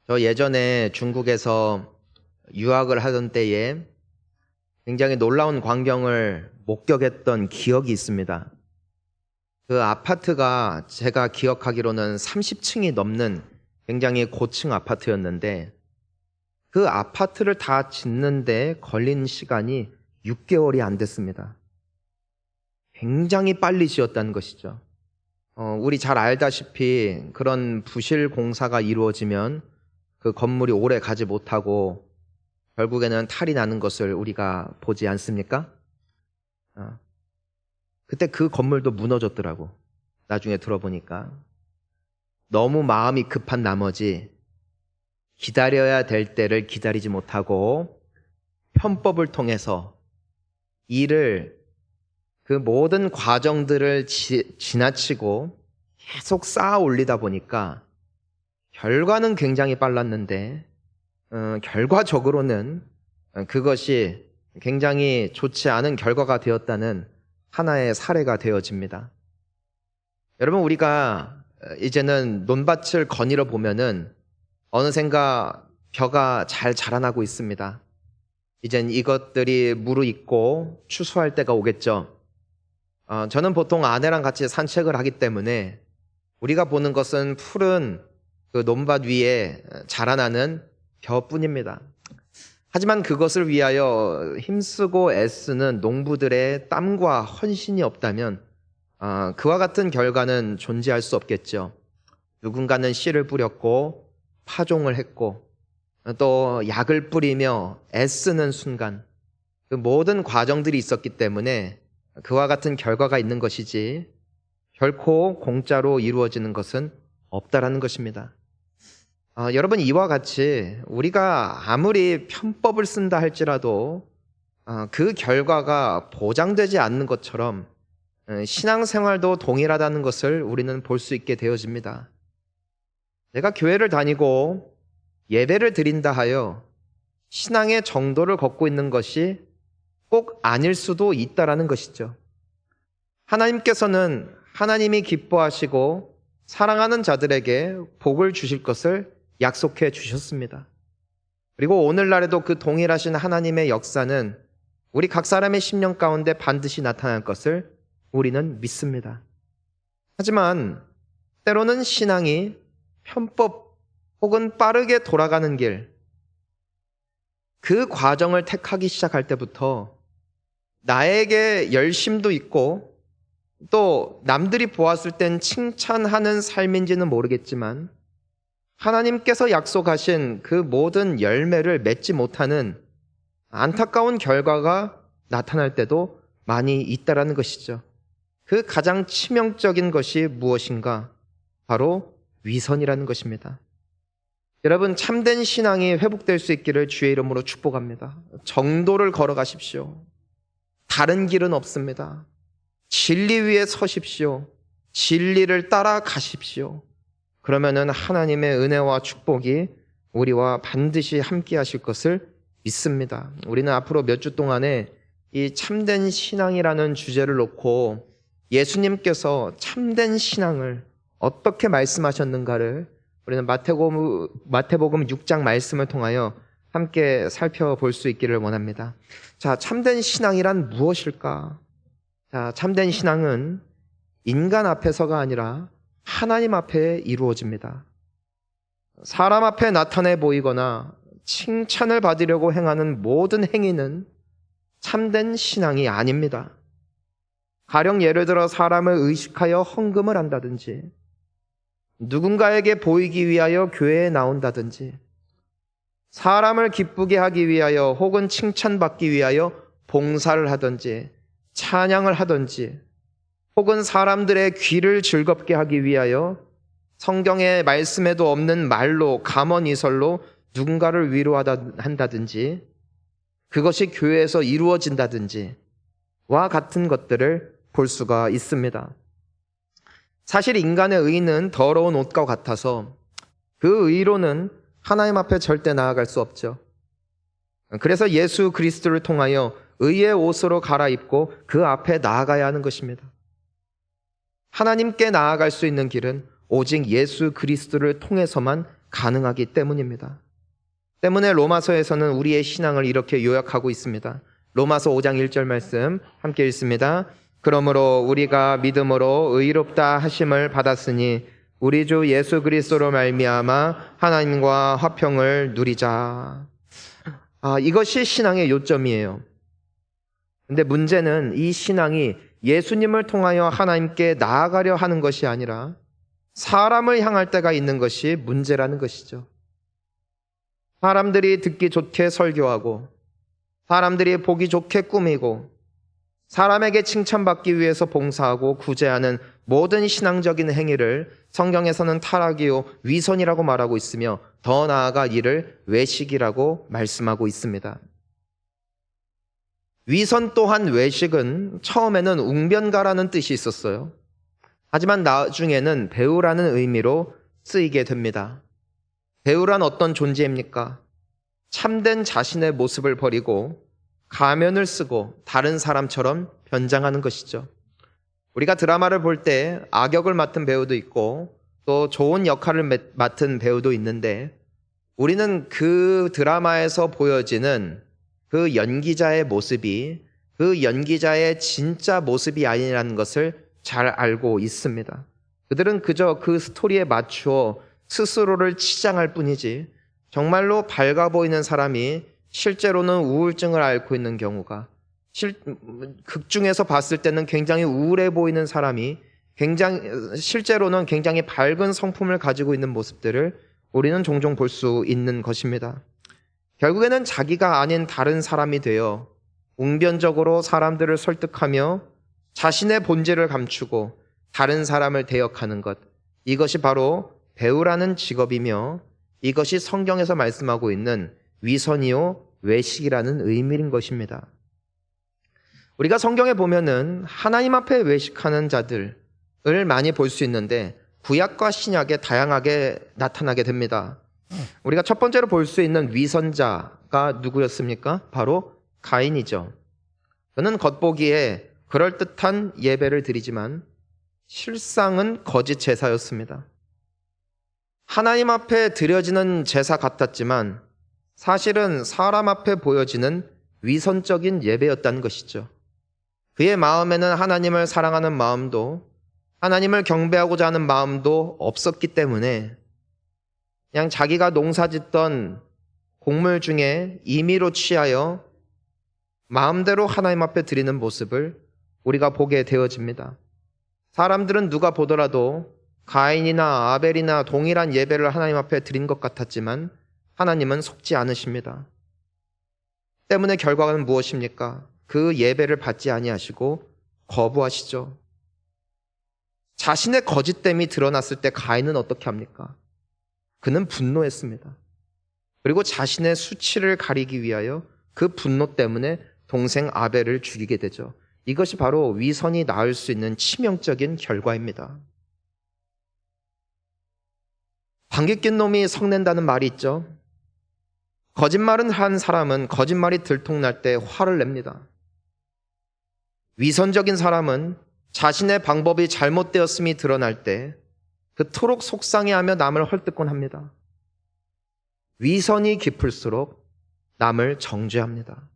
저 예전에 중국에서 유학을 하던 때에 굉장히 놀라운 광경을 목격했던 기억이 있습니다. 그 아파트가 제가 기억하기로는 30층이 넘는 굉장히 고층 아파트였는데 그 아파트를 다 짓는데 걸린 시간이 6개월이 안 됐습니다. 굉장히 빨리 지었다는 것이죠. 우리 잘 알다시피 그런 부실 공사가 이루어지면 그 건물이 오래 가지 못하고 결국에는 탈이 나는 것을 우리가 보지 않습니까? 그때 그 건물도 무너졌더라고. 나중에 들어보니까. 너무 마음이 급한 나머지 기다려야 될 때를 기다리지 못하고 편법을 통해서 일을 그 모든 과정들을 지나치고 계속 쌓아 올리다 보니까 결과는 굉장히 빨랐는데 결과적으로는 그것이 굉장히 좋지 않은 결과가 되었다는 하나의 사례가 되어집니다. 여러분, 우리가 이제는 논밭을 거닐어 보면은 어느샌가 벼가 잘 자라나고 있습니다. 이젠 이것들이 무르익고 추수할 때가 오겠죠. 저는 보통 아내랑 같이 산책을 하기 때문에 우리가 보는 것은 푸른 그 논밭 위에 자라나는 벼뿐입니다. 하지만 그것을 위하여 힘쓰고 애쓰는 농부들의 땀과 헌신이 없다면 그와 같은 결과는 존재할 수 없겠죠. 누군가는 씨를 뿌렸고 파종을 했고 또 약을 뿌리며 애쓰는 순간 그 모든 과정들이 있었기 때문에 그와 같은 결과가 있는 것이지 결코 공짜로 이루어지는 것은 없다라는 것입니다. 여러분, 이와 같이 우리가 아무리 편법을 쓴다 할지라도 그 결과가 보장되지 않는 것처럼 신앙생활도 동일하다는 것을 우리는 볼 수 있게 되어집니다. 내가 교회를 다니고 예배를 드린다 하여 신앙의 정도를 걷고 있는 것이 꼭 아닐 수도 있다라는 것이죠. 하나님께서는 하나님이 기뻐하시고 사랑하는 자들에게 복을 주실 것을 약속해 주셨습니다. 그리고 오늘날에도 그 동일하신 하나님의 역사는 우리 각 사람의 심령 가운데 반드시 나타날 것을 우리는 믿습니다. 하지만 때로는 신앙이 편법 혹은 빠르게 돌아가는 길, 그 과정을 택하기 시작할 때부터 나에게 열심도 있고 또 남들이 보았을 땐 칭찬하는 삶인지는 모르겠지만 하나님께서 약속하신 그 모든 열매를 맺지 못하는 안타까운 결과가 나타날 때도 많이 있다라는 것이죠. 그 가장 치명적인 것이 무엇인가? 바로 위선이라는 것입니다. 여러분, 참된 신앙이 회복될 수 있기를 주의 이름으로 축복합니다. 정도를 걸어가십시오. 다른 길은 없습니다. 진리 위에 서십시오. 진리를 따라가십시오. 그러면은 하나님의 은혜와 축복이 우리와 반드시 함께 하실 것을 믿습니다. 우리는 앞으로 몇 주 동안에 이 참된 신앙이라는 주제를 놓고 예수님께서 참된 신앙을 어떻게 말씀하셨는가를 우리는 마태복음 6장 말씀을 통하여 함께 살펴볼 수 있기를 원합니다. 자, 참된 신앙이란 무엇일까? 자, 참된 신앙은 인간 앞에서가 아니라 하나님 앞에 이루어집니다. 사람 앞에 나타내 보이거나 칭찬을 받으려고 행하는 모든 행위는 참된 신앙이 아닙니다. 가령 예를 들어 사람을 의식하여 헌금을 한다든지 누군가에게 보이기 위하여 교회에 나온다든지 사람을 기쁘게 하기 위하여 혹은 칭찬받기 위하여 봉사를 하든지 찬양을 하든지 혹은 사람들의 귀를 즐겁게 하기 위하여 성경의 말씀에도 없는 말로 감언이설로 누군가를 위로한다든지 그것이 교회에서 이루어진다든지 와 같은 것들을 볼 수가 있습니다. 사실 인간의 의는 더러운 옷과 같아서 그 의로는 하나님 앞에 절대 나아갈 수 없죠. 그래서 예수 그리스도를 통하여 의의 옷으로 갈아입고 그 앞에 나아가야 하는 것입니다. 하나님께 나아갈 수 있는 길은 오직 예수 그리스도를 통해서만 가능하기 때문입니다. 때문에 로마서에서는 우리의 신앙을 이렇게 요약하고 있습니다. 로마서 5장 1절 말씀 함께 읽습니다. 그러므로 우리가 믿음으로 의롭다 하심을 받았으니 우리 주 예수 그리스도로 말미암아 하나님과 화평을 누리자. 이것이 신앙의 요점이에요. 근데 문제는 이 신앙이 예수님을 통하여 하나님께 나아가려 하는 것이 아니라 사람을 향할 때가 있는 것이 문제라는 것이죠. 사람들이 듣기 좋게 설교하고 사람들이 보기 좋게 꾸미고 사람에게 칭찬받기 위해서 봉사하고 구제하는 모든 신앙적인 행위를 성경에서는 타락이요 위선이라고 말하고 있으며 더 나아가 이를 외식이라고 말씀하고 있습니다. 위선 또한 외식은 처음에는 웅변가라는 뜻이 있었어요. 하지만 나중에는 배우라는 의미로 쓰이게 됩니다. 배우란 어떤 존재입니까? 참된 자신의 모습을 버리고 가면을 쓰고 다른 사람처럼 변장하는 것이죠. 우리가 드라마를 볼 때 악역을 맡은 배우도 있고 또 좋은 역할을 맡은 배우도 있는데 우리는 그 드라마에서 보여지는 그 연기자의 모습이 그 연기자의 진짜 모습이 아니라는 것을 잘 알고 있습니다. 그들은 그저 그 스토리에 맞추어 스스로를 치장할 뿐이지 정말로 밝아 보이는 사람이 실제로는 우울증을 앓고 있는 경우가 극 중에서 봤을 때는 굉장히 우울해 보이는 사람이 실제로는 굉장히 밝은 성품을 가지고 있는 모습들을 우리는 종종 볼 수 있는 것입니다. 결국에는 자기가 아닌 다른 사람이 되어 웅변적으로 사람들을 설득하며 자신의 본질을 감추고 다른 사람을 대역하는 것, 이것이 바로 배우라는 직업이며 이것이 성경에서 말씀하고 있는 위선이요 외식이라는 의미인 것입니다. 우리가 성경에 보면은 하나님 앞에 외식하는 자들을 많이 볼 수 있는데 구약과 신약에 다양하게 나타나게 됩니다. 우리가 첫 번째로 볼 수 있는 위선자가 누구였습니까? 바로 가인이죠. 그는 겉보기에 그럴듯한 예배를 드리지만 실상은 거짓 제사였습니다. 하나님 앞에 드려지는 제사 같았지만 사실은 사람 앞에 보여지는 위선적인 예배였다는 것이죠. 그의 마음에는 하나님을 사랑하는 마음도 하나님을 경배하고자 하는 마음도 없었기 때문에 그냥 자기가 농사짓던 곡물 중에 임의로 취하여 마음대로 하나님 앞에 드리는 모습을 우리가 보게 되어집니다. 사람들은 누가 보더라도 가인이나 아벨이나 동일한 예배를 하나님 앞에 드린 것 같았지만 하나님은 속지 않으십니다. 때문에 결과는 무엇입니까? 그 예배를 받지 아니하시고 거부하시죠. 자신의 거짓됨이 드러났을 때 가인은 어떻게 합니까? 그는 분노했습니다. 그리고 자신의 수치를 가리기 위하여 그 분노 때문에 동생 아벨을 죽이게 되죠. 이것이 바로 위선이 낳을 수 있는 치명적인 결과입니다. 방귀 낀 놈이 성낸다는 말이 있죠. 거짓말은 한 사람은 거짓말이 들통날 때 화를 냅니다. 위선적인 사람은 자신의 방법이 잘못되었음이 드러날 때 그토록 속상해하며 남을 헐뜯곤 합니다. 위선이 깊을수록 남을 정죄합니다.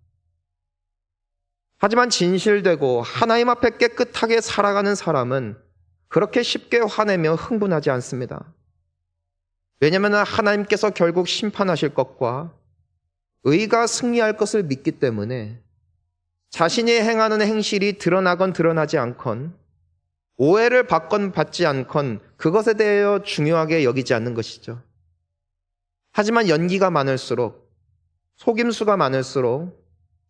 하지만 진실되고 하나님 앞에 깨끗하게 살아가는 사람은 그렇게 쉽게 화내며 흥분하지 않습니다. 왜냐하면 하나님께서 결국 심판하실 것과 의가 승리할 것을 믿기 때문에 자신이 행하는 행실이 드러나건 드러나지 않건 오해를 받건 받지 않건 그것에 대하여 중요하게 여기지 않는 것이죠. 하지만 연기가 많을수록 속임수가 많을수록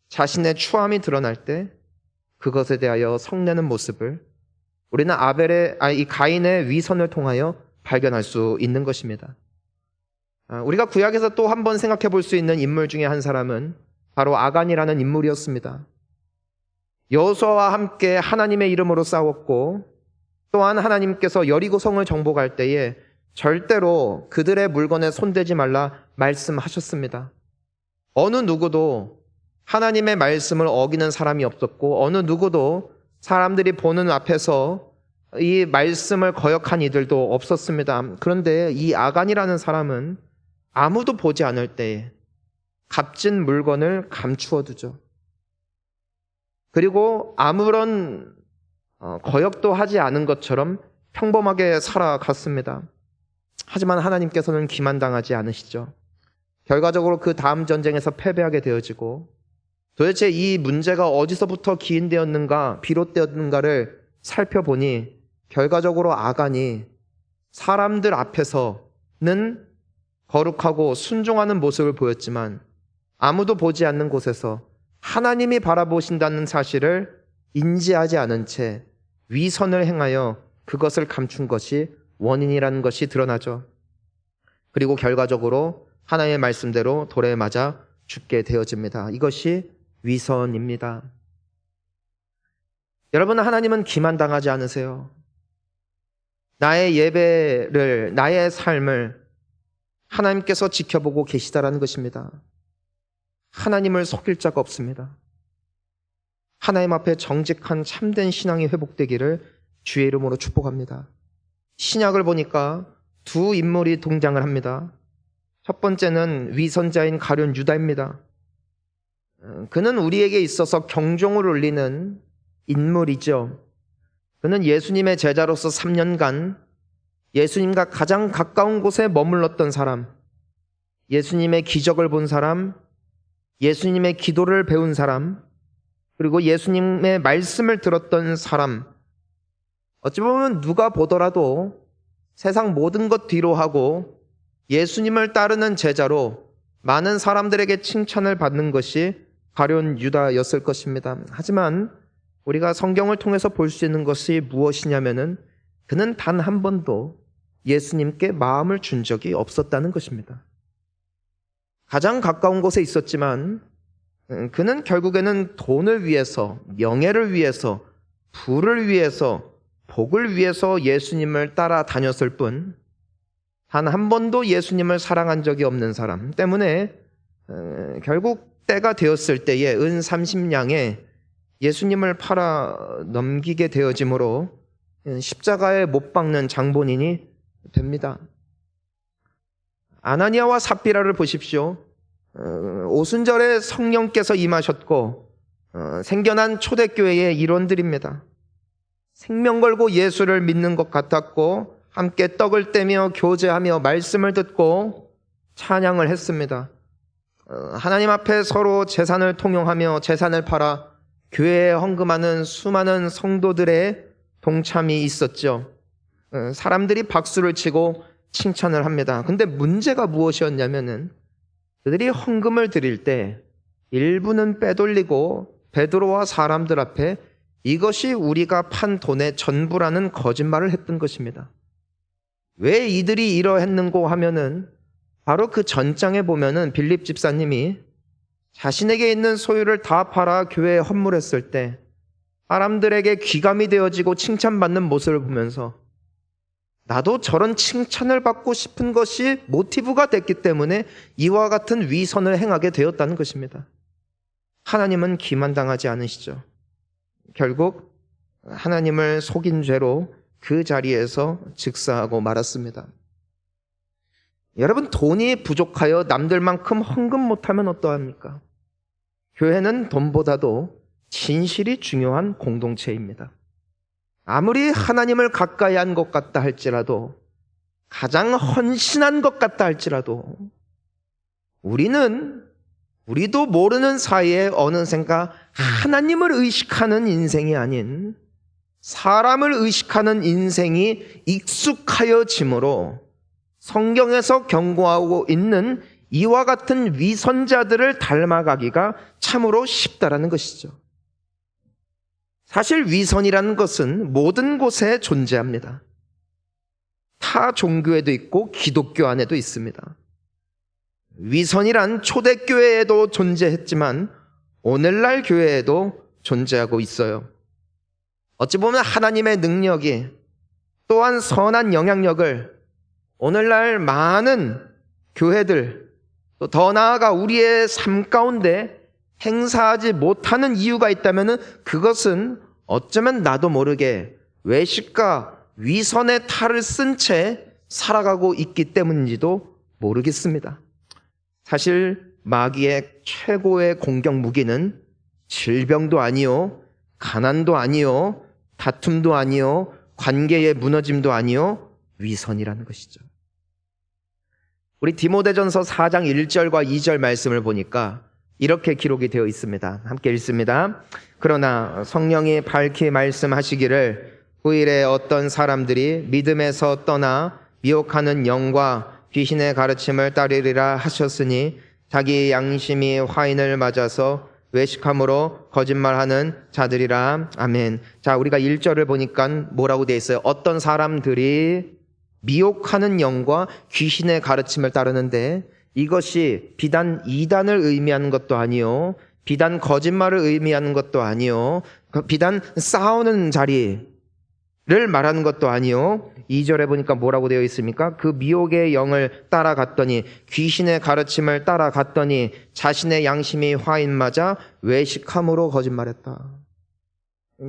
자신의 추함이 드러날 때 그것에 대하여 성내는 모습을 우리는 이 가인의 위선을 통하여 발견할 수 있는 것입니다. 우리가 구약에서 또 한 번 생각해 볼 수 있는 인물 중에 한 사람은 바로 아간이라는 인물이었습니다. 여호수아와 함께 하나님의 이름으로 싸웠고 또한 하나님께서 여리고성을 정복할 때에 절대로 그들의 물건에 손대지 말라 말씀하셨습니다. 어느 누구도 하나님의 말씀을 어기는 사람이 없었고 어느 누구도 사람들이 보는 앞에서 이 말씀을 거역한 이들도 없었습니다. 그런데 이 아간이라는 사람은 아무도 보지 않을 때에 값진 물건을 감추어 두죠. 그리고 아무런 거역도 하지 않은 것처럼 평범하게 살아갔습니다. 하지만 하나님께서는 기만당하지 않으시죠. 결과적으로 그 다음 전쟁에서 패배하게 되어지고, 도대체 이 문제가 어디서부터 기인되었는가, 비롯되었는가를 살펴보니 결과적으로 아간이 사람들 앞에서는 거룩하고 순종하는 모습을 보였지만 아무도 보지 않는 곳에서 하나님이 바라보신다는 사실을 인지하지 않은 채 위선을 행하여 그것을 감춘 것이 원인이라는 것이 드러나죠. 그리고 결과적으로 하나님의 말씀대로 돌에 맞아 죽게 되어집니다. 이것이 위선입니다. 여러분, 하나님은 기만당하지 않으세요. 나의 예배를, 나의 삶을 하나님께서 지켜보고 계시다라는 것입니다. 하나님을 속일 자가 없습니다. 하나님 앞에 정직한 참된 신앙이 회복되기를 주의 이름으로 축복합니다. 신약을 보니까 두 인물이 등장을 합니다. 첫 번째는 위선자인 가룟 유다입니다. 그는 우리에게 있어서 경종을 울리는 인물이죠. 그는 예수님의 제자로서 3년간 예수님과 가장 가까운 곳에 머물렀던 사람, 예수님의 기적을 본 사람, 예수님의 기도를 배운 사람, 그리고 예수님의 말씀을 들었던 사람, 어찌 보면 누가 보더라도 세상 모든 것 뒤로 하고 예수님을 따르는 제자로 많은 사람들에게 칭찬을 받는 것이 가룟 유다였을 것입니다. 하지만 우리가 성경을 통해서 볼 수 있는 것이 무엇이냐면은 그는 단 한 번도 예수님께 마음을 준 적이 없었다는 것입니다. 가장 가까운 곳에 있었지만 그는 결국에는 돈을 위해서, 명예를 위해서, 부를 위해서, 복을 위해서 예수님을 따라다녔을 뿐 단 한 번도 예수님을 사랑한 적이 없는 사람 때문에 결국 때가 되었을 때에 은 30냥에 예수님을 팔아 넘기게 되어지므로 십자가에 못 박는 장본인이 됩니다. 아나니아와 삽비라를 보십시오. 오순절에 성령께서 임하셨고 생겨난 초대교회의 일원들입니다. 생명 걸고 예수를 믿는 것 같았고 함께 떡을 떼며 교제하며 말씀을 듣고 찬양을 했습니다. 하나님 앞에 서로 재산을 통용하며 재산을 팔아 교회에 헌금하는 수많은 성도들의 동참이 있었죠. 사람들이 박수를 치고 칭찬을 합니다. 근데 문제가 무엇이었냐면은 그들이 헌금을 드릴 때 일부는 빼돌리고 베드로와 사람들 앞에 이것이 우리가 판 돈의 전부라는 거짓말을 했던 것입니다. 왜 이들이 이러했는고 하면은 바로 그 전장에 보면은 빌립 집사님이 자신에게 있는 소유를 다 팔아 교회에 헌물했을 때 사람들에게 귀감이 되어지고 칭찬받는 모습을 보면서 나도 저런 칭찬을 받고 싶은 것이 모티브가 됐기 때문에 이와 같은 위선을 행하게 되었다는 것입니다. 하나님은 기만당하지 않으시죠. 결국 하나님을 속인 죄로 그 자리에서 즉사하고 말았습니다. 여러분, 돈이 부족하여 남들만큼 헌금 못하면 어떠합니까? 교회는 돈보다도 진실이 중요한 공동체입니다. 아무리 하나님을 가까이 한 것 같다 할지라도, 가장 헌신한 것 같다 할지라도 우리도 모르는 사이에 어느샌가 하나님을 의식하는 인생이 아닌 사람을 의식하는 인생이 익숙하여지므로 성경에서 경고하고 있는 이와 같은 위선자들을 닮아가기가 참으로 쉽다라는 것이죠. 사실 위선이라는 것은 모든 곳에 존재합니다. 타 종교에도 있고 기독교 안에도 있습니다. 위선이란 초대교회에도 존재했지만 오늘날 교회에도 존재하고 있어요. 어찌 보면 하나님의 능력이 또한 선한 영향력을 오늘날 많은 교회들, 또 더 나아가 우리의 삶 가운데 행사하지 못하는 이유가 있다면 그것은 어쩌면 나도 모르게 외식과 위선의 탈을 쓴 채 살아가고 있기 때문인지도 모르겠습니다. 사실 마귀의 최고의 공격 무기는 질병도 아니요, 가난도 아니요, 다툼도 아니요, 관계의 무너짐도 아니요, 위선이라는 것이죠. 우리 디모데전서 4장 1절과 2절 말씀을 보니까 이렇게 기록이 되어 있습니다. 함께 읽습니다. 그러나 성령이 밝히 말씀하시기를 후일에 어떤 사람들이 믿음에서 떠나 미혹하는 영과 귀신의 가르침을 따르리라 하셨으니 자기 양심이 화인을 맞아서 외식함으로 거짓말하는 자들이라. 아멘. 자, 우리가 1절을 보니까 뭐라고 되어 있어요? 어떤 사람들이 미혹하는 영과 귀신의 가르침을 따르는데, 이것이 비단 이단을 의미하는 것도 아니요, 비단 거짓말을 의미하는 것도 아니요, 비단 싸우는 자리를 말하는 것도 아니요. 2절에 보니까 뭐라고 되어 있습니까? 그 미혹의 영을 따라갔더니, 귀신의 가르침을 따라갔더니 자신의 양심이 화인 맞아 외식함으로 거짓말했다.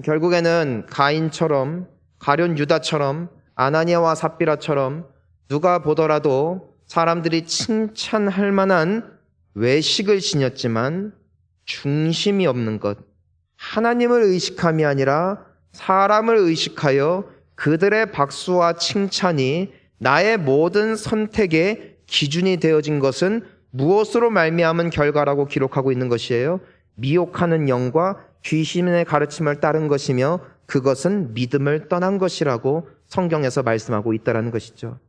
결국에는 가인처럼, 가룟 유다처럼, 아나니아와 삽비라처럼 누가 보더라도 사람들이 칭찬할 만한 외식을 지녔지만 중심이 없는 것, 하나님을 의식함이 아니라 사람을 의식하여 그들의 박수와 칭찬이 나의 모든 선택의 기준이 되어진 것은 무엇으로 말미암은 결과라고 기록하고 있는 것이에요? 미혹하는 영과 귀신의 가르침을 따른 것이며 그것은 믿음을 떠난 것이라고 성경에서 말씀하고 있다는 것이죠.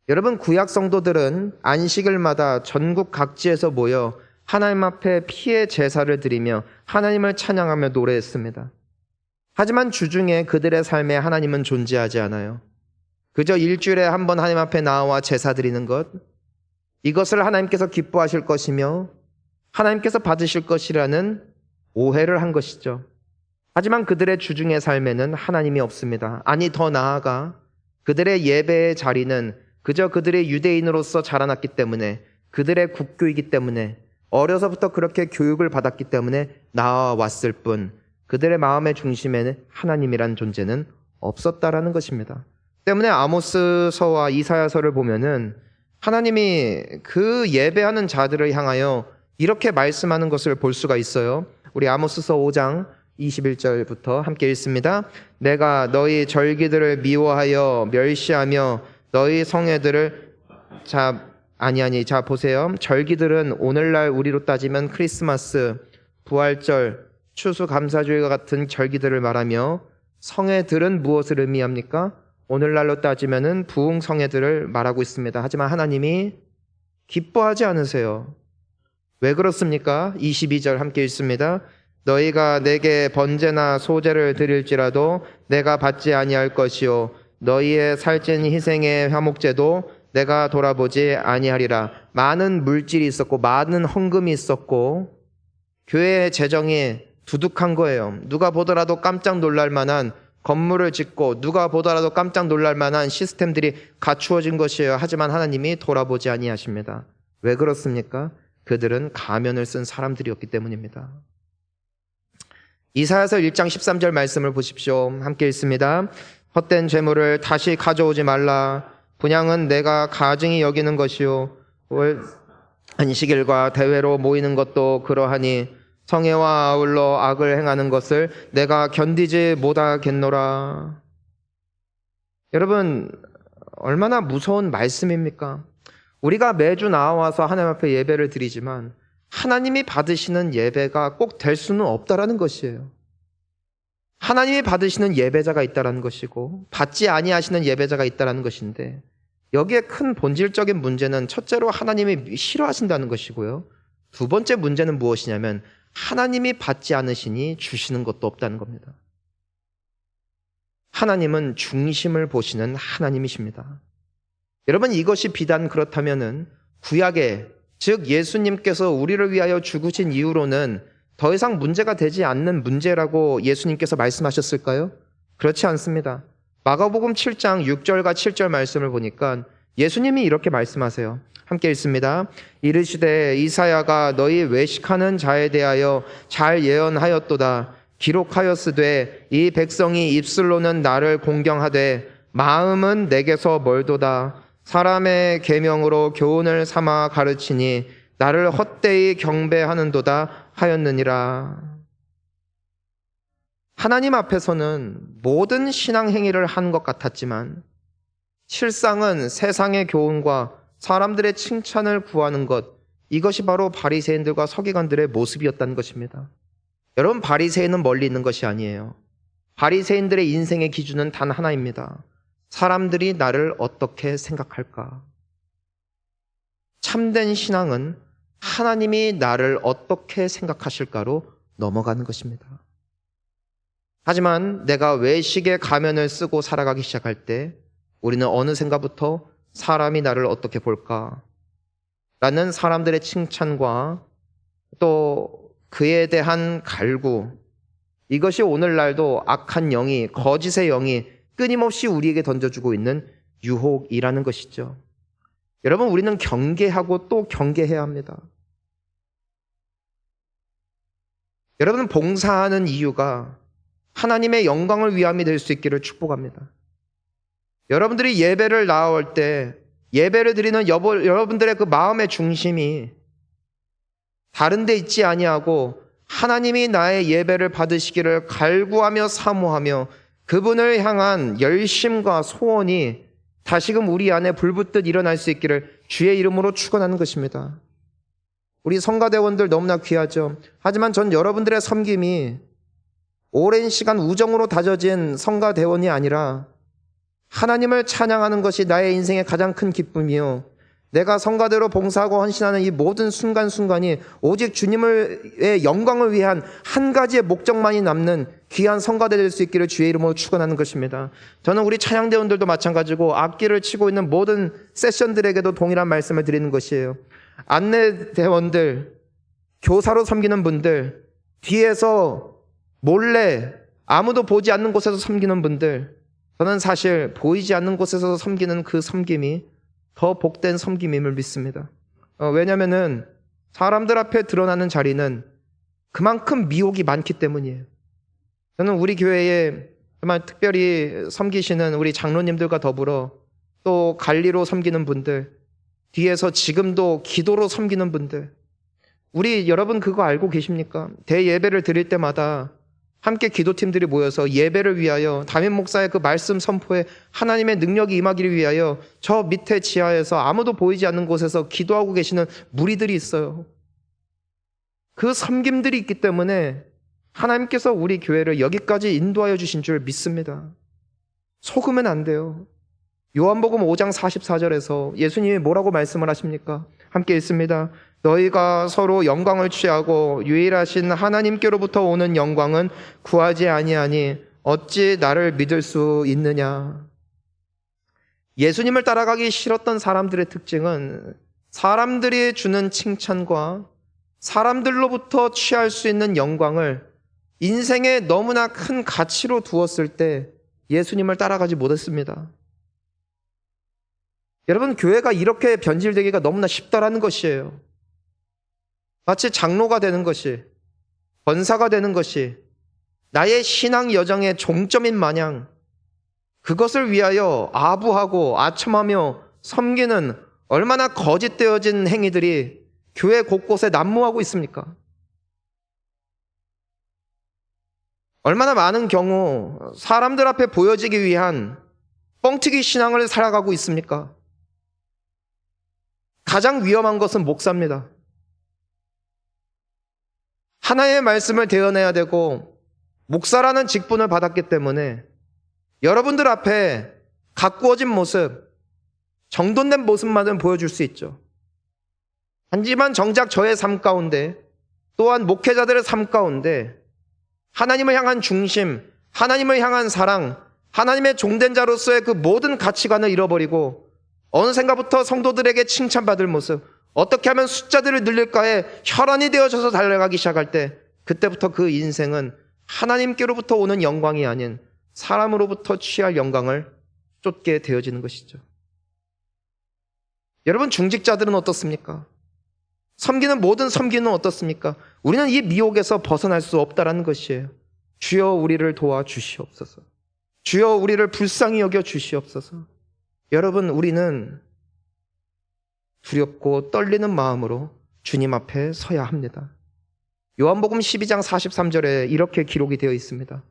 여러분, 구약 성도들은 안식일마다 전국 각지에서 모여 하나님 앞에 피의 제사를 드리며 하나님을 찬양하며 노래했습니다. 하지만 주중에 그들의 삶에 하나님은 존재하지 않아요. 그저 일주일에 한 번 하나님 앞에 나와 제사 드리는 것, 이것을 하나님께서 기뻐하실 것이며 하나님께서 받으실 것이라는 오해를 한 것이죠. 하지만 그들의 주중의 삶에는 하나님이 없습니다. 아니, 더 나아가 그들의 예배의 자리는 그저 그들의 유대인으로서 자라났기 때문에, 그들의 국교이기 때문에, 어려서부터 그렇게 교육을 받았기 때문에 나와왔을 뿐, 그들의 마음의 중심에는 하나님이란 존재는 없었다라는 것입니다. 때문에 아모스서와 이사야서를 보면은 하나님이 그 예배하는 자들을 향하여 이렇게 말씀하는 것을 볼 수가 있어요. 우리 아모스서 5장 21절부터 함께 읽습니다. 내가 너희 절기들을 미워하여 멸시하며 너희 성회들을 자 보세요. 절기들은 오늘날 우리로 따지면 크리스마스, 부활절, 추수감사주일과 같은 절기들을 말하며, 성회들은 무엇을 의미합니까? 오늘날로 따지면은 부흥성회들을 말하고 있습니다. 하지만 하나님이 기뻐하지 않으세요. 왜 그렇습니까? 22절 함께 읽습니다. 너희가 내게 번제나 소제를 드릴지라도 내가 받지 아니할 것이요 너희의 살찐 희생의 화목제도 내가 돌아보지 아니하리라. 많은 물질이 있었고 많은 헌금이 있었고 교회의 재정이 두둑한 거예요. 누가 보더라도 깜짝 놀랄 만한 건물을 짓고 누가 보더라도 깜짝 놀랄 만한 시스템들이 갖추어진 것이에요. 하지만 하나님이 돌아보지 아니하십니다. 왜 그렇습니까? 그들은 가면을 쓴 사람들이었기 때문입니다. 이사야서 1장 13절 말씀을 보십시오. 함께 읽습니다. 헛된 재물을 다시 가져오지 말라. 분향은 내가 가증히 여기는 것이요 안식일과 대회로 모이는 것도 그러하니 성회와 아울러 악을 행하는 것을 내가 견디지 못하겠노라. 여러분, 얼마나 무서운 말씀입니까? 우리가 매주 나와서 하나님 앞에 예배를 드리지만 하나님이 받으시는 예배가 꼭 될 수는 없다라는 것이에요. 하나님이 받으시는 예배자가 있다라는 것이고 받지 아니하시는 예배자가 있다라는 것인데, 여기에 큰 본질적인 문제는 첫째로 하나님이 싫어하신다는 것이고요, 두 번째 문제는 무엇이냐면 하나님이 받지 않으시니 주시는 것도 없다는 겁니다. 하나님은 중심을 보시는 하나님이십니다. 여러분, 이것이 비단 그렇다면은 구약에, 즉 예수님께서 우리를 위하여 죽으신 이후로는 더 이상 문제가 되지 않는 문제라고 예수님께서 말씀하셨을까요? 그렇지 않습니다. 마가복음 7장 6절과 7절 말씀을 보니까 예수님이 이렇게 말씀하세요. 함께 읽습니다. 이르시되 이사야가 너희 외식하는 자에 대하여 잘 예언하였도다. 기록하였으되 이 백성이 입술로는 나를 공경하되 마음은 내게서 멀도다. 사람의 계명으로 교훈을 삼아 가르치니 나를 헛되이 경배하는도다 하였느니라. 하나님 앞에서는 모든 신앙 행위를 한 것 같았지만 실상은 세상의 교훈과 사람들의 칭찬을 구하는 것, 이것이 바로 바리새인들과 서기관들의 모습이었다는 것입니다. 여러분, 바리새인은 멀리 있는 것이 아니에요. 바리새인들의 인생의 기준은 단 하나입니다. 사람들이 나를 어떻게 생각할까? 참된 신앙은 하나님이 나를 어떻게 생각하실까로 넘어가는 것입니다. 하지만 내가 외식의 가면을 쓰고 살아가기 시작할 때 우리는 어느샌가부터 사람이 나를 어떻게 볼까? 라는 사람들의 칭찬과 또 그에 대한 갈구, 이것이 오늘날도 악한 영이, 거짓의 영이 끊임없이 우리에게 던져주고 있는 유혹이라는 것이죠. 여러분, 우리는 경계하고 또 경계해야 합니다. 여러분, 봉사하는 이유가 하나님의 영광을 위함이 될 수 있기를 축복합니다. 여러분들이 예배를 나올 때 예배를 드리는 여러분들의 그 마음의 중심이 다른 데 있지 아니하고 하나님이 나의 예배를 받으시기를 갈구하며 사모하며 그분을 향한 열심과 소원이 다시금 우리 안에 불붙듯 일어날 수 있기를 주의 이름으로 축원하는 것입니다. 우리 성가대원들 너무나 귀하죠. 하지만 전 여러분들의 섬김이 오랜 시간 우정으로 다져진 성가대원이 아니라 하나님을 찬양하는 것이 나의 인생의 가장 큰 기쁨이요, 내가 성가대로 봉사하고 헌신하는 이 모든 순간순간이 오직 주님의 영광을 위한 한 가지의 목적만이 남는 귀한 성가대 될 수 있기를 주의 이름으로 축원하는 것입니다. 저는 우리 찬양대원들도 마찬가지고 악기를 치고 있는 모든 세션들에게도 동일한 말씀을 드리는 것이에요. 안내대원들, 교사로 섬기는 분들, 뒤에서 몰래 아무도 보지 않는 곳에서 섬기는 분들, 저는 사실 보이지 않는 곳에서 섬기는 그 섬김이 더 복된 섬김임을 믿습니다. 왜냐하면 사람들 앞에 드러나는 자리는 그만큼 미혹이 많기 때문이에요. 저는 우리 교회에 정말 특별히 섬기시는 우리 장로님들과 더불어 또 관리로 섬기는 분들, 뒤에서 지금도 기도로 섬기는 분들, 우리 여러분 그거 알고 계십니까? 대예배를 드릴 때마다 함께 기도팀들이 모여서 예배를 위하여 담임 목사의 그 말씀 선포에 하나님의 능력이 임하기를 위하여 저 밑에 지하에서 아무도 보이지 않는 곳에서 기도하고 계시는 무리들이 있어요. 그 섬김들이 있기 때문에 하나님께서 우리 교회를 여기까지 인도하여 주신 줄 믿습니다. 속으면 안 돼요. 요한복음 5장 44절에서 예수님이 뭐라고 말씀을 하십니까? 함께 읽습니다. 너희가 서로 영광을 취하고 유일하신 하나님께로부터 오는 영광은 구하지 아니하니 어찌 나를 믿을 수 있느냐. 예수님을 따라가기 싫었던 사람들의 특징은 사람들이 주는 칭찬과 사람들로부터 취할 수 있는 영광을 인생에 너무나 큰 가치로 두었을 때 예수님을 따라가지 못했습니다. 여러분, 교회가 이렇게 변질되기가 너무나 쉽다라는 것이에요. 마치 장로가 되는 것이, 권사가 되는 것이 나의 신앙 여정의 종점인 마냥 그것을 위하여 아부하고 아첨하며 섬기는 얼마나 거짓되어진 행위들이 교회 곳곳에 난무하고 있습니까? 얼마나 많은 경우 사람들 앞에 보여지기 위한 뻥튀기 신앙을 살아가고 있습니까? 가장 위험한 것은 목사입니다. 하나의 말씀을 대언해야 되고 목사라는 직분을 받았기 때문에 여러분들 앞에 가꾸어진 모습, 정돈된 모습만은 보여줄 수 있죠. 하지만 정작 저의 삶 가운데, 또한 목회자들의 삶 가운데 하나님을 향한 중심, 하나님을 향한 사랑, 하나님의 종된 자로서의 그 모든 가치관을 잃어버리고 어느샌가부터 성도들에게 칭찬받을 모습, 어떻게 하면 숫자들을 늘릴까에 혈안이 되어져서 달려가기 시작할 때 그때부터 그 인생은 하나님께로부터 오는 영광이 아닌 사람으로부터 취할 영광을 쫓게 되어지는 것이죠. 여러분, 중직자들은 어떻습니까? 섬기는 모든 섬기는 어떻습니까? 우리는 이 미혹에서 벗어날 수 없다라는 것이에요. 주여 우리를 도와 주시옵소서. 주여 우리를 불쌍히 여겨 주시옵소서. 여러분, 우리는 두렵고 떨리는 마음으로 주님 앞에 서야 합니다. 요한복음 12장 43절에 이렇게 기록이 되어 있습니다.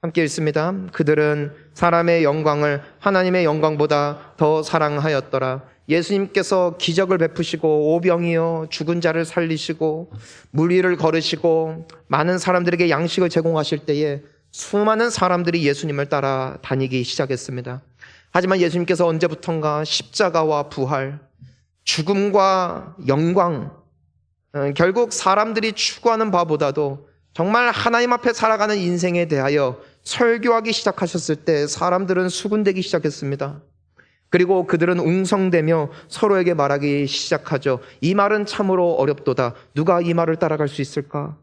함께 읽습니다. 그들은 사람의 영광을 하나님의 영광보다 더 사랑하였더라. 예수님께서 기적을 베푸시고 오병이어 죽은 자를 살리시고 물 위를 걸으시고 많은 사람들에게 양식을 제공하실 때에 수많은 사람들이 예수님을 따라 다니기 시작했습니다. 하지만 예수님께서 언제부턴가 십자가와 부활, 죽음과 영광, 결국 사람들이 추구하는 바보다도 정말 하나님 앞에 살아가는 인생에 대하여 설교하기 시작하셨을 때 사람들은 수군대기 시작했습니다. 그리고 그들은 웅성대며 서로에게 말하기 시작하죠. 이 말은 참으로 어렵도다. 누가 이 말을 따라갈 수 있을까?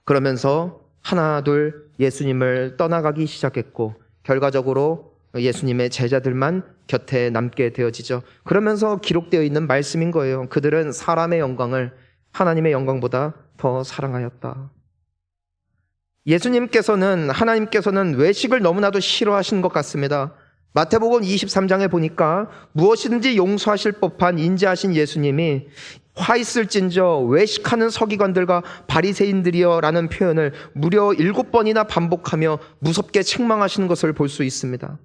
그러면서 하나 둘 예수님을 떠나가기 시작했고 결과적으로 예수님의 제자들만 곁에 남게 되어지죠. 그러면서 기록되어 있는 말씀인 거예요. 그들은 사람의 영광을 하나님의 영광보다 더 사랑하였다. 하나님께서는 외식을 너무나도 싫어하시는 것 같습니다. 마태복음 23장에 보니까 무엇이든지 용서하실 법한 인자하신 예수님이 화 있을진저 외식하는 서기관들과 바리새인들이여 라는 표현을 무려 7번이나 반복하며 무섭게 책망하시는 것을 볼 수 있습니다.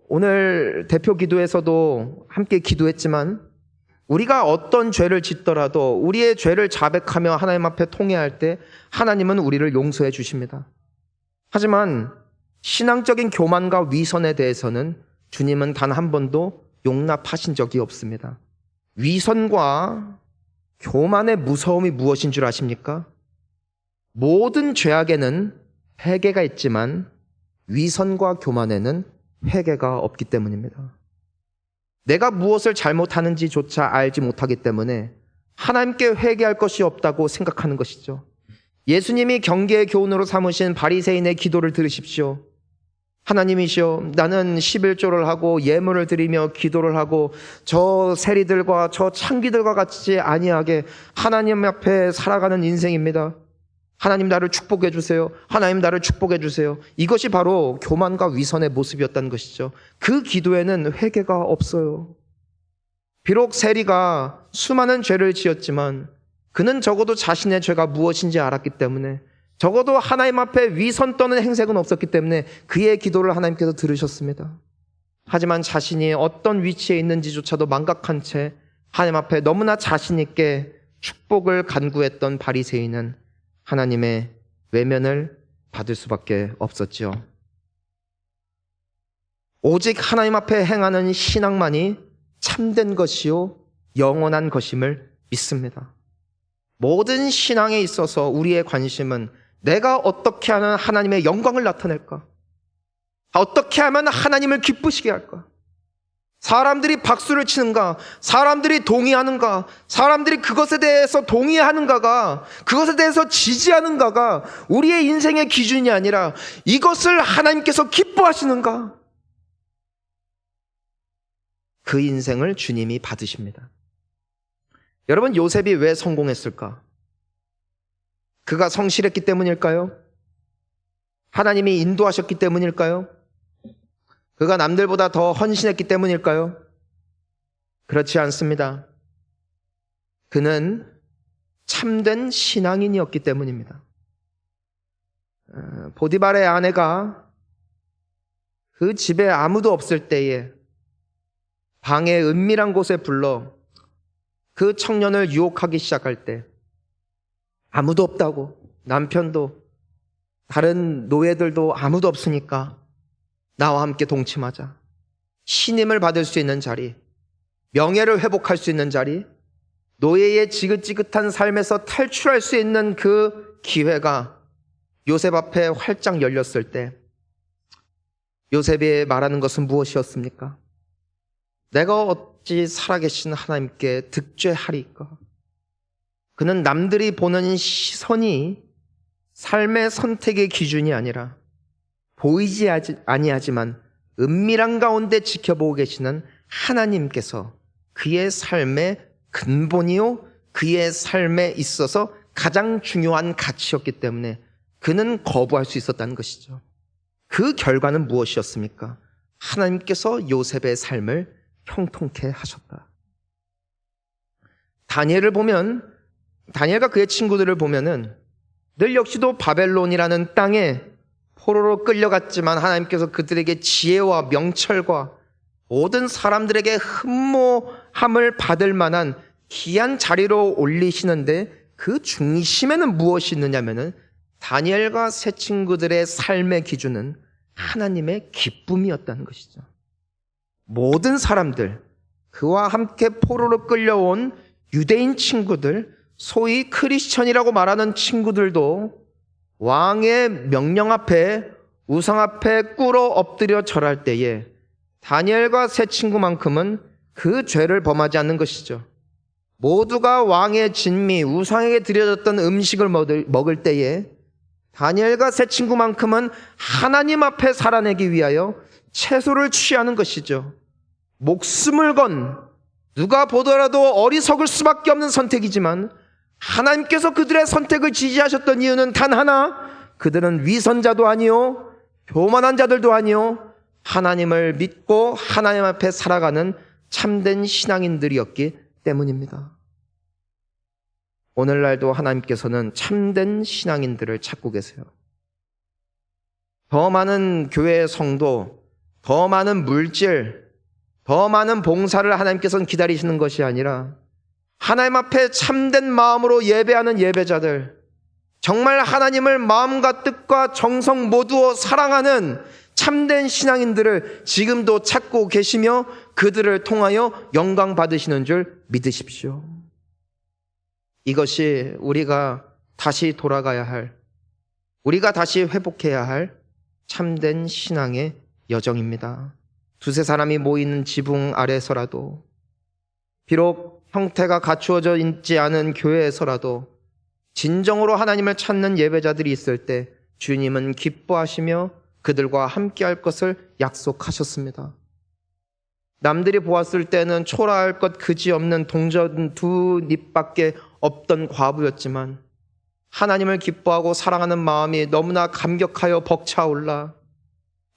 오늘 대표 기도에서도 함께 기도했지만 우리가 어떤 죄를 짓더라도 우리의 죄를 자백하며 하나님 앞에 통회할 때 하나님은 우리를 용서해 주십니다. 하지만 신앙적인 교만과 위선에 대해서는 주님은 단 한 번도 용납하신 적이 없습니다. 위선과 교만의 무서움이 무엇인 줄 아십니까? 모든 죄악에는 회개가 있지만 위선과 교만에는 회개가 없기 때문입니다. 내가 무엇을 잘못하는지조차 알지 못하기 때문에 하나님께 회개할 것이 없다고 생각하는 것이죠. 예수님이 경계의 교훈으로 삼으신 바리새인의 기도를 들으십시오. 하나님이시여, 나는 11조를 하고 예물을 드리며 기도를 하고 저 세리들과 저 창기들과 같이 아니하게 하나님 앞에 살아가는 인생입니다. 하나님 나를 축복해 주세요. 하나님 나를 축복해 주세요. 이것이 바로 교만과 위선의 모습이었다는 것이죠. 그 기도에는 회개가 없어요. 비록 세리가 수많은 죄를 지었지만 그는 적어도 자신의 죄가 무엇인지 알았기 때문에, 적어도 하나님 앞에 위선 떠는 행색은 없었기 때문에 그의 기도를 하나님께서 들으셨습니다. 하지만 자신이 어떤 위치에 있는지조차도 망각한 채 하나님 앞에 너무나 자신 있게 축복을 간구했던 바리새인은 하나님의 외면을 받을 수밖에 없었지요. 오직 하나님 앞에 행하는 신앙만이 참된 것이요 영원한 것임을 믿습니다. 모든 신앙에 있어서 우리의 관심은 내가 어떻게 하면 하나님의 영광을 나타낼까? 어떻게 하면 하나님을 기쁘시게 할까? 사람들이 박수를 치는가? 사람들이 동의하는가? 사람들이 그것에 대해서 동의하는가가, 그것에 대해서 지지하는가가 우리의 인생의 기준이 아니라 이것을 하나님께서 기뻐하시는가? 그 인생을 주님이 받으십니다. 여러분, 요셉이 왜 성공했을까? 그가 성실했기 때문일까요? 하나님이 인도하셨기 때문일까요? 그가 남들보다 더 헌신했기 때문일까요? 그렇지 않습니다. 그는 참된 신앙인이었기 때문입니다. 보디발의 아내가 그 집에 아무도 없을 때에 방의 은밀한 곳에 불러 그 청년을 유혹하기 시작할 때, 아무도 없다고, 남편도 다른 노예들도 아무도 없으니까 나와 함께 동침하자. 신임을 받을 수 있는 자리, 명예를 회복할 수 있는 자리, 노예의 지긋지긋한 삶에서 탈출할 수 있는 그 기회가 요셉 앞에 활짝 열렸을 때 요셉이 말하는 것은 무엇이었습니까? 내가 어찌 살아계신 하나님께 득죄하리까? 그는 남들이 보는 시선이 삶의 선택의 기준이 아니라 보이지 아니하지만 은밀한 가운데 지켜보고 계시는 하나님께서 그의 삶의 근본이요, 그의 삶에 있어서 가장 중요한 가치였기 때문에 그는 거부할 수 있었다는 것이죠. 그 결과는 무엇이었습니까? 하나님께서 요셉의 삶을 형통케 하셨다. 다니엘과 그의 친구들을 보면은 늘 역시도 바벨론이라는 땅에 포로로 끌려갔지만 하나님께서 그들에게 지혜와 명철과 모든 사람들에게 흠모함을 받을 만한 귀한 자리로 올리시는데 그 중심에는 무엇이 있느냐면은 다니엘과 세 친구들의 삶의 기준은 하나님의 기쁨이었다는 것이죠. 모든 사람들, 그와 함께 포로로 끌려온 유대인 친구들, 소위 크리스천이라고 말하는 친구들도 왕의 명령 앞에, 우상 앞에 꿇어 엎드려 절할 때에 다니엘과 세 친구만큼은 그 죄를 범하지 않는 것이죠. 모두가 왕의 진미, 우상에게 드려졌던 음식을 먹을 때에 다니엘과 세 친구만큼은 하나님 앞에 살아내기 위하여 채소를 취하는 것이죠. 목숨을 건, 누가 보더라도 어리석을 수밖에 없는 선택이지만 하나님께서 그들의 선택을 지지하셨던 이유는 단 하나, 그들은 위선자도 아니요 교만한 자들도 아니요 하나님을 믿고 하나님 앞에 살아가는 참된 신앙인들이었기 때문입니다. 오늘날도 하나님께서는 참된 신앙인들을 찾고 계세요. 더 많은 교회의 성도, 더 많은 물질, 더 많은 봉사를 하나님께서는 기다리시는 것이 아니라 하나님 앞에 참된 마음으로 예배하는 예배자들, 정말 하나님을 마음과 뜻과 정성 모두 사랑하는 참된 신앙인들을 지금도 찾고 계시며 그들을 통하여 영광 받으시는 줄 믿으십시오. 이것이 우리가 다시 돌아가야 할, 우리가 다시 회복해야 할 참된 신앙의 여정입니다. 두세 사람이 모이는 지붕 아래서라도, 비록 형태가 갖추어져 있지 않은 교회에서라도 진정으로 하나님을 찾는 예배자들이 있을 때 주님은 기뻐하시며 그들과 함께할 것을 약속하셨습니다. 남들이 보았을 때는 초라할 것 그지없는 동전 두 잎밖에 없던 과부였지만 하나님을 기뻐하고 사랑하는 마음이 너무나 감격하여 벅차올라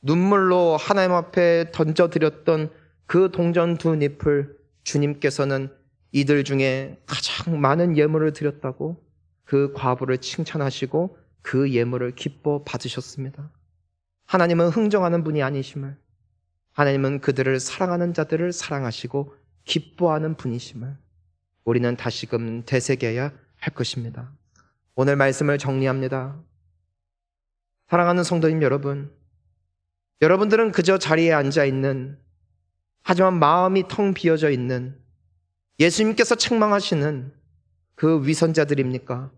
눈물로 하나님 앞에 던져드렸던 그 동전 두 잎을 주님께서는 이들 중에 가장 많은 예물을 드렸다고 그 과부를 칭찬하시고 그 예물을 기뻐 받으셨습니다. 하나님은 흥정하는 분이 아니심을, 하나님은 그들을 사랑하는 자들을 사랑하시고 기뻐하는 분이심을 우리는 다시금 되새겨야 할 것입니다. 오늘 말씀을 정리합니다. 사랑하는 성도님 여러분, 여러분들은 그저 자리에 앉아있는, 하지만 마음이 텅 비어져 있는 예수님께서 책망하시는 그 위선자들입니까?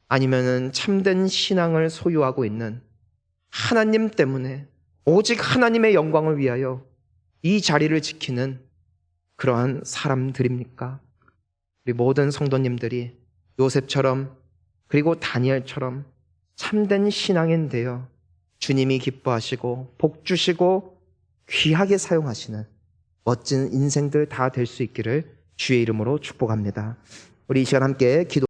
아니면은 참된 신앙을 소유하고 있는 하나님 때문에 오직 하나님의 영광을 위하여 이 자리를 지키는 그러한 사람들입니까? 우리 모든 성도님들이 요셉처럼 그리고 다니엘처럼 참된 신앙인 되어 주님이 기뻐하시고 복 주시고 귀하게 사용하시는 멋진 인생들 다 될 수 있기를 주의 이름으로 축복합니다. 우리 이 시간 함께 기도